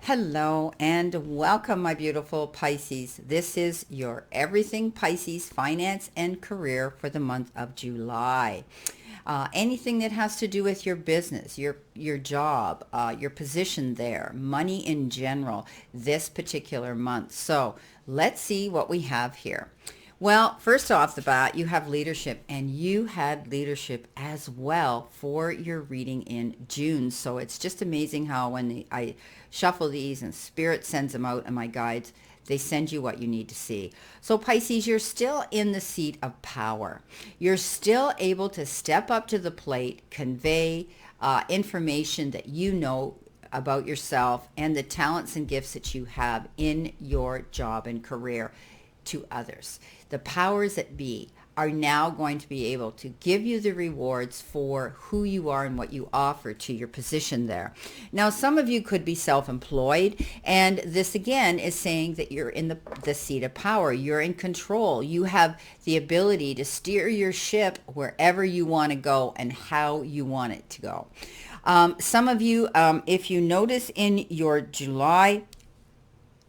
Hello and welcome, my beautiful Pisces. This is your Everything Pisces finance and career for the month of July. Anything that has to do with your business, your job, your position there, money in general, this particular month. So let's see what we have here. Well, first off the bat, you have leadership, and you had leadership as well for your reading in June. So it's just amazing how I shuffle these and Spirit sends them out and my guides, they send you what you need to see. So Pisces, you're still in the seat of power. You're still able to step up to the plate, convey information that you know about yourself and the talents and gifts that you have in your job and career to others. The powers that be are now going to be able to give you the rewards for who you are and what you offer to your position there. Now, some of you could be self-employed, and this again is saying that you're in the seat of power. You're in control. You have the ability to steer your ship wherever you want to go and how you want it to go. Some of you, if you notice in your July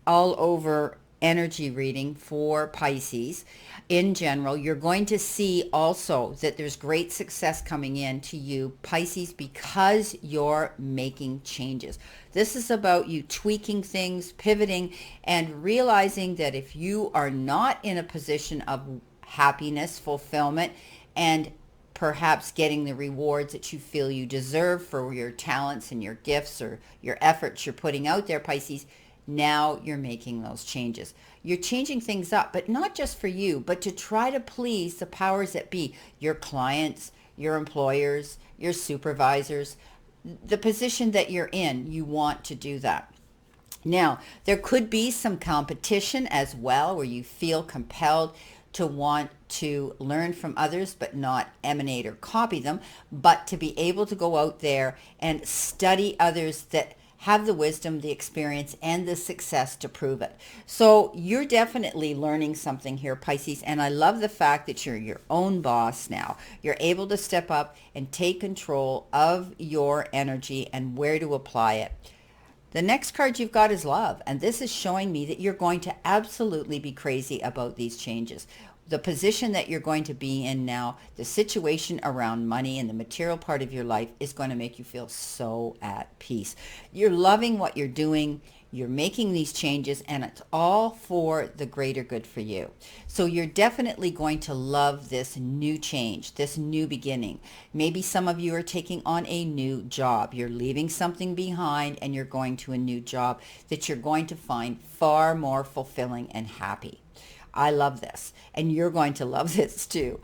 all over energy reading for Pisces in general, you're going to see also that there's great success coming in to you, Pisces, because you're making changes. This is about you tweaking things, pivoting, and realizing that if you are not in a position of happiness, fulfillment, and perhaps getting the rewards that you feel you deserve for your talents and your gifts or your efforts you're putting out there, Pisces, now you're making those changes. You're changing things up, but not just for you, but to try to please the powers that be, your clients, your employers, your supervisors, the position that you're in, you want to do that. Now, there could be some competition as well where you feel compelled to want to learn from others but not emanate or copy them, but to be able to go out there and study others that have the wisdom, the experience, and the success to prove it. So you're definitely learning something here, Pisces, and I love the fact that you're your own boss now. You're able to step up and take control of your energy and where to apply it. The next card you've got is love, and this is showing me that you're going to absolutely be crazy about these changes. The position that you're going to be in now, the situation around money and the material part of your life is going to make you feel so at peace. You're loving what you're doing. You're making these changes, and it's all for the greater good for you. So you're definitely going to love this new change, this new beginning. Maybe some of you are taking on a new job. You're leaving something behind and you're going to a new job that you're going to find far more fulfilling and happy. I love this, and you're going to love this too.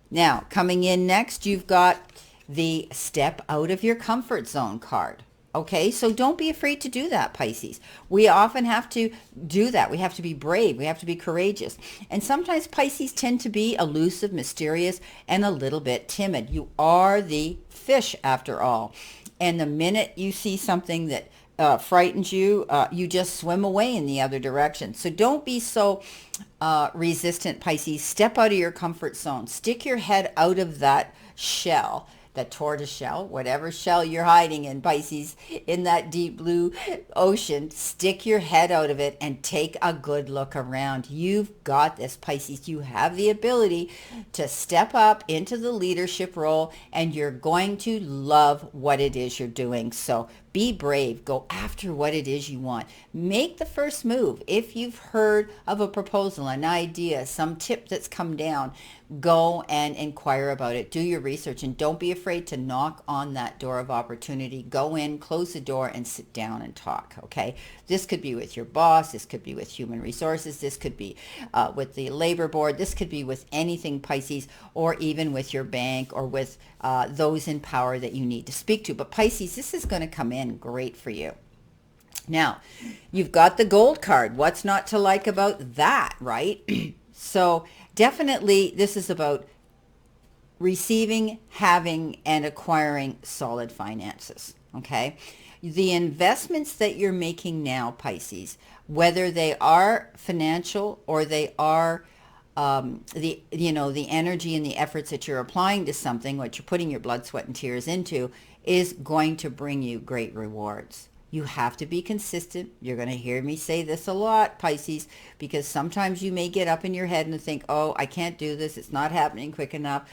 Now, coming in next, you've got the step out of your comfort zone card. Okay, so don't be afraid to do that, Pisces. We often have to do that. We have to be brave. We have to be courageous. And sometimes Pisces tend to be elusive, mysterious, and a little bit timid. You are the fish after all. And the minute you see something that frightens you, you just swim away in the other direction. So don't be so resistant, Pisces. Step out of your comfort zone. Stick your head out of that shell, that tortoise shell, whatever shell you're hiding in, Pisces, in that deep blue ocean. Stick your head out of it and take a good look around. You've got this, Pisces. You have the ability to step up into the leadership role, and you're going to love what it is you're doing. So be brave. Go after what it is you want. Make the first move. If you've heard of a proposal, an idea, some tip that's come down, go and inquire about it. Do your research, and don't be afraid to knock on that door of opportunity. Go in, close the door, and sit down and talk, okay? This could be with your boss. This could be with human resources. This could be with the labor board. This could be with anything, Pisces, or even with your bank or with those in power that you need to speak to. But Pisces, this is going to come in great for you. Now, you've got the gold card. What's not to like about that, right? So definitely this is about receiving, having, and acquiring solid finances, okay? The investments that you're making now, Pisces, whether they are financial or they are the energy and the efforts that you're applying to something, what you're putting your blood, sweat, and tears into, is going to bring you great rewards. You have to be consistent. You're going to hear me say this a lot, Pisces, because sometimes you may get up in your head and think, oh, I can't do this. It's not happening quick enough.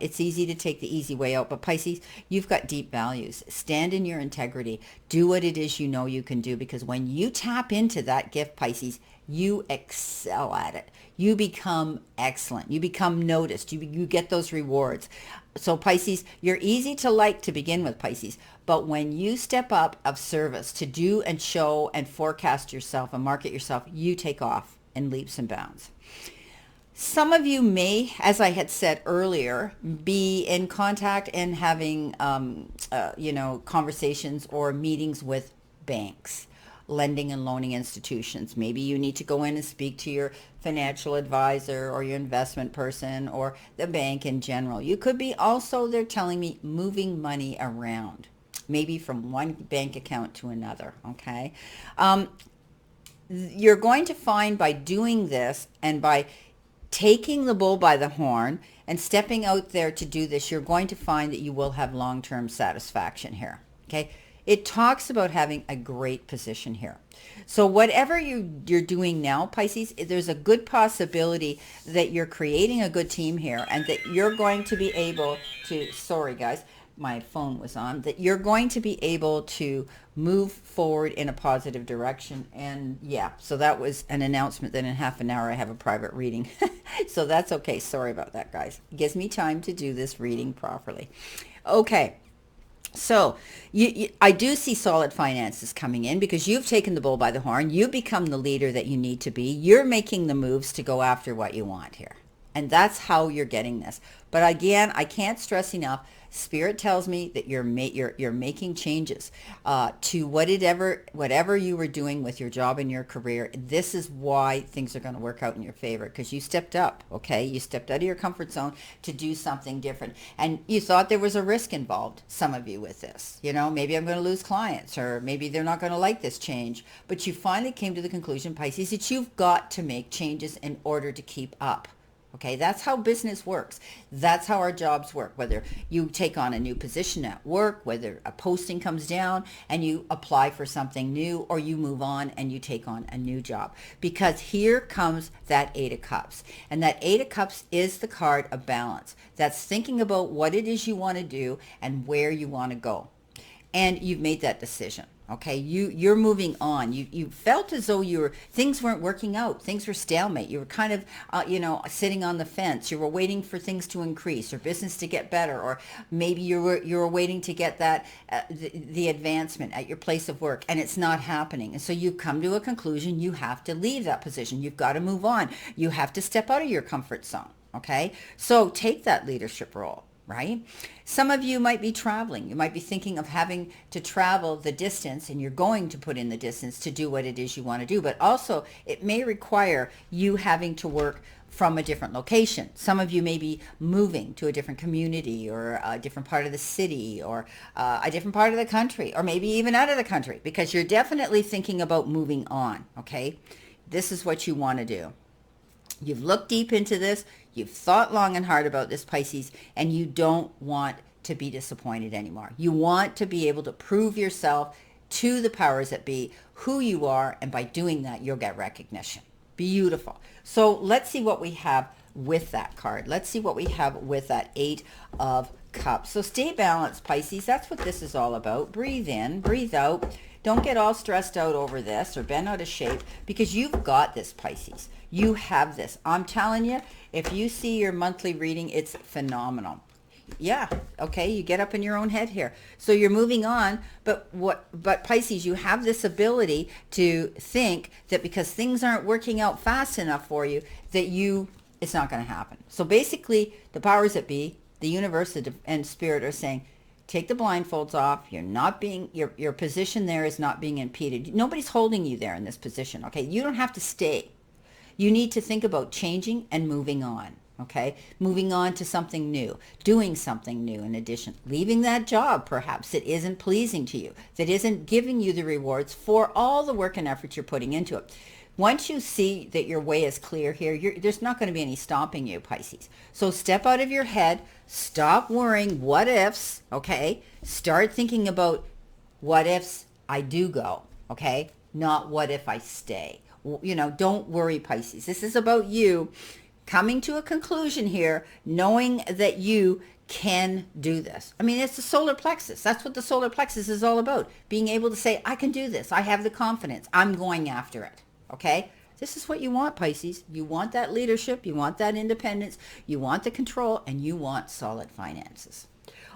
It's easy to take the easy way out. But Pisces, you've got deep values. Stand in your integrity. Do what it is you know you can do, because when you tap into that gift, Pisces, you excel at it. You become excellent. You become noticed. You get those rewards. So Pisces, you're easy to like to begin with, Pisces. But when you step up of service to do and show and forecast yourself and market yourself, you take off in leaps and bounds. Some of you may, as I had said earlier, be in contact and having, conversations or meetings with banks, lending and loaning institutions. Maybe you need to go in and speak to your financial advisor or your investment person or the bank in general. You could be also, they're telling me, moving money around, maybe from one bank account to another, okay? You're going to find by doing this and by taking the bull by the horn and stepping out there to do this, you're going to find that you will have long-term satisfaction here, okay? It talks about having a great position here. So whatever you're doing now, Pisces, there's a good possibility that you're creating a good team here and that you're going to be able to, sorry guys, my phone was on, that you're going to be able to move forward in a positive direction. And yeah, so that was an announcement that in half an hour I have a private reading. So that's okay. Sorry about that, guys. It gives me time to do this reading properly. Okay. So I do see solid finances coming in because you've taken the bull by the horn. You become the leader that you need to be. You're making the moves to go after what you want here. And that's how you're getting this. But again, I can't stress enough, Spirit tells me that you're making changes to whatever you were doing with your job and your career. This is why things are going to work out in your favor, because you stepped up, okay? You stepped out of your comfort zone to do something different. And you thought there was a risk involved, some of you, with this. You know, maybe I'm going to lose clients, or maybe they're not going to like this change. But you finally came to the conclusion, Pisces, that you've got to make changes in order to keep up. Okay, that's how business works. That's how our jobs work. Whether you take on a new position at work, whether a posting comes down and you apply for something new, or you move on and you take on a new job. Because here comes that Eight of Cups. And that Eight of Cups is the card of balance. That's thinking about what it is you want to do and where you want to go. And you've made that decision. Okay, you're moving on. You felt as though things weren't working out. Things were stalemate. You were kind of, sitting on the fence. You were waiting for things to increase or business to get better, or maybe you were waiting to get that the advancement at your place of work, and it's not happening. And so you come to a conclusion. You have to leave that position. You've got to move on. You have to step out of your comfort zone. Okay, so take that leadership role. Right? Some of you might be traveling. You might be thinking of having to travel the distance, and you're going to put in the distance to do what it is you want to do. But also, it may require you having to work from a different location. Some of you may be moving to a different community, or a different part of the city, or a different part of the country, or maybe even out of the country, because you're definitely thinking about moving on. Okay? This is what you want to do. You've looked deep into this. You've thought long and hard about this, Pisces, and you don't want to be disappointed anymore. You want to be able to prove yourself to the powers that be who you are, and by doing that, you'll get recognition. Beautiful. So let's see what we have with that card. Let's see what we have with that Eight of Cups. So stay balanced, Pisces. That's what this is all about. Breathe in, breathe out. Don't get all stressed out over this or bent out of shape, because you've got this, Pisces. You have this. I'm telling you, if you see your monthly reading, it's phenomenal. Yeah, okay, you get up in your own head here. So you're moving on, but Pisces, you have this ability to think that because things aren't working out fast enough for you, that it's not going to happen. So basically, the powers that be, the universe and spirit are saying, take the blindfolds off. You're not being, your position there is not being impeded. Nobody's holding you there in this position, okay? You don't have to stay. You need to think about changing and moving on, okay? Moving on to something new, doing something new in addition, leaving that job perhaps that isn't pleasing to you, that isn't giving you the rewards for all the work and effort you're putting into it. Once you see that your way is clear here, there's not going to be any stopping you, Pisces. So step out of your head, stop worrying what ifs, okay? Start thinking about what ifs I do go, okay? Not what if I stay. Don't worry, Pisces. This is about you coming to a conclusion here, knowing that you can do this. I mean, it's the solar plexus. That's what the solar plexus is all about. Being able to say, I can do this. I have the confidence. I'm going after it. Okay? This is what you want, Pisces. You want that leadership. You want that independence. You want the control, and you want solid finances.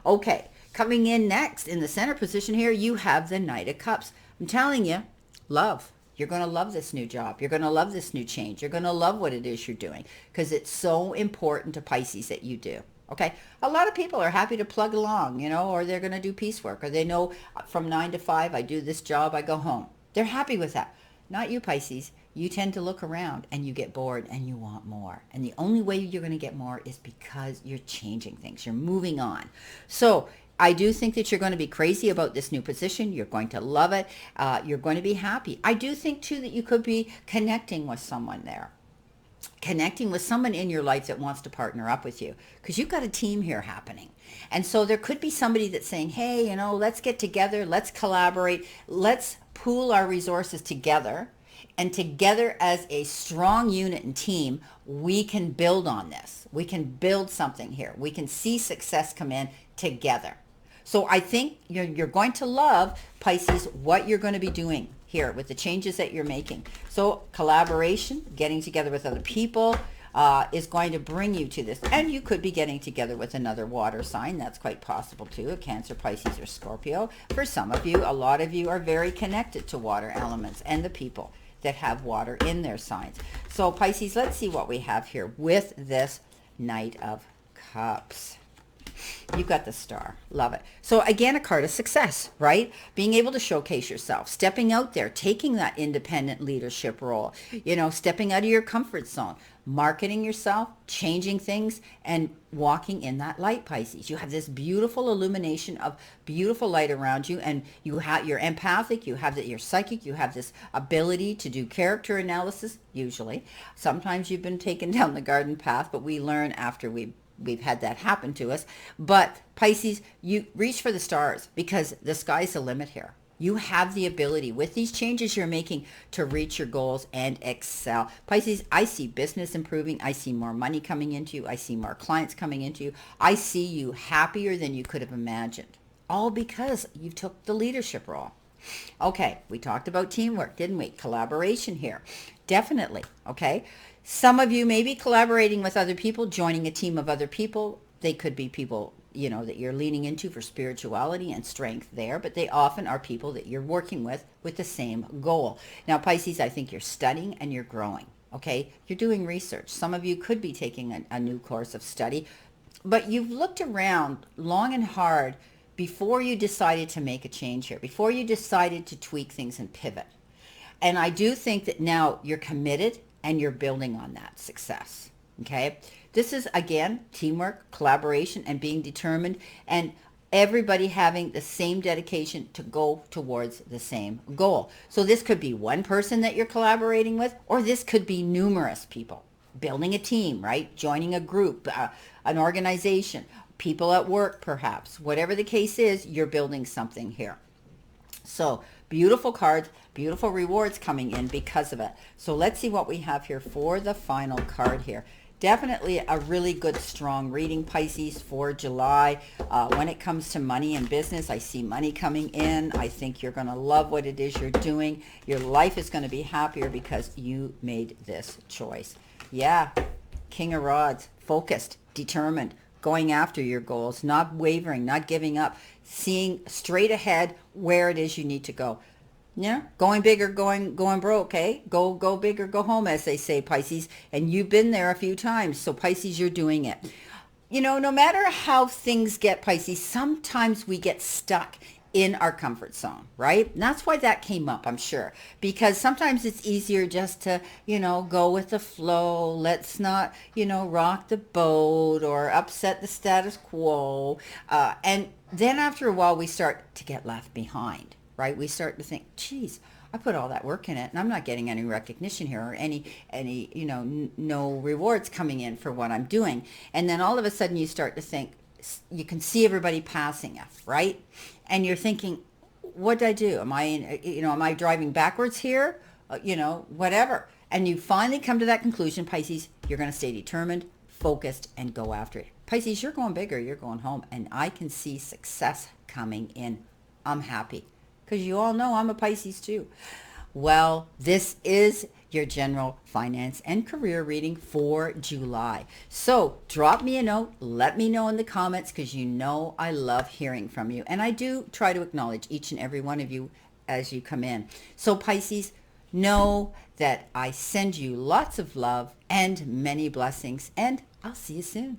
Okay, coming in next in the center position here, you have the Knight of Cups. I'm telling you, love. You're going to love this new job. You're going to love this new change. You're going to love what it is you're doing because it's so important to Pisces that you do. Okay. A lot of people are happy to plug along, or they're going to do piecework, or they know from 9 to 5, I do this job, I go home. They're happy with that. Not you, Pisces. You tend to look around and you get bored and you want more. And the only way you're going to get more is because you're changing things. You're moving on. So I do think that you're going to be crazy about this new position. You're going to love it. You're going to be happy. I do think, too, that you could be connecting with someone there. Connecting with someone in your life that wants to partner up with you because you've got a team here happening. And so there could be somebody that's saying, hey, let's get together. Let's collaborate. Let's pool our resources together. And together as a strong unit and team, we can build on this. We can build something here. We can see success come in together. So I think you're going to love, Pisces, what you're going to be doing here with the changes that you're making. So collaboration, getting together with other people is going to bring you to this. And you could be getting together with another water sign. That's quite possible too, a Cancer, Pisces, or Scorpio. For some of you, a lot of you are very connected to water elements and the people that have water in their signs. So Pisces, let's see what we have here with this Knight of Cups. You've got the Star. Love it. So again, a card of success, right? Being able to showcase yourself, stepping out there, taking that independent leadership role, stepping out of your comfort zone, marketing yourself, changing things, and walking in that light, Pisces. You have this beautiful illumination of beautiful light around you, and you're empathic, you're psychic, you have this ability to do character analysis, usually. Sometimes you've been taken down the garden path, but we learn after we've had that happen to us. But Pisces, you reach for the stars because the sky's the limit here. You have the ability with these changes you're making to reach your goals and excel. Pisces, I see business improving. I see more money coming into you. I see more clients coming into you. I see you happier than you could have imagined. All because you took the leadership role. Okay, we talked about teamwork, didn't we? Collaboration here. Definitely, okay? Some of you may be collaborating with other people, joining a team of other people. They could be people, that you're leaning into for spirituality and strength there, but they often are people that you're working with the same goal. Now, Pisces, I think you're studying and you're growing, okay? You're doing research. Some of you could be taking a new course of study, but you've looked around long and hard before you decided to make a change here, before you decided to tweak things and pivot. And I do think that now you're committed and you're building on that success, okay? This is, again, teamwork, collaboration, and being determined, and everybody having the same dedication to go towards the same goal. So this could be one person that you're collaborating with, or this could be numerous people. Building a team, right? Joining a group, an organization, people at work perhaps. Whatever the case is, you're building something here. So beautiful cards, beautiful rewards coming in because of it. So let's see what we have here for the final card here. Definitely a really good, strong reading, Pisces, for July. When it comes to money and business, I see money coming in. I think you're going to love what it is you're doing. Your life is going to be happier because you made this choice. Yeah, King of Rods, focused, determined, going after your goals, not wavering, not giving up, seeing straight ahead where it is you need to go. Yeah, going big or going broke, okay? Go big or go home, as they say, Pisces. And you've been there a few times. So, Pisces, you're doing it. No matter how things get, Pisces, sometimes we get stuck in our comfort zone, right? And that's why that came up, I'm sure. Because sometimes it's easier just to, go with the flow. Let's not, rock the boat or upset the status quo. And then after a while, we start to get left behind. Right? We start to think, geez, I put all that work in it and I'm not getting any recognition here or any no rewards coming in for what I'm doing. And then all of a sudden you start to think, you can see everybody passing us, right? And you're thinking, what did I do? Am I driving backwards here? Whatever. And you finally come to that conclusion, Pisces, you're going to stay determined, focused, and go after it. Pisces, you're going bigger. You're going home. And I can see success coming in. I'm happy because you all know I'm a Pisces too. Well, this is your general finance and career reading for July. So drop me a note. Let me know in the comments because you know I love hearing from you. And I do try to acknowledge each and every one of you as you come in. So Pisces, know that I send you lots of love and many blessings, and I'll see you soon.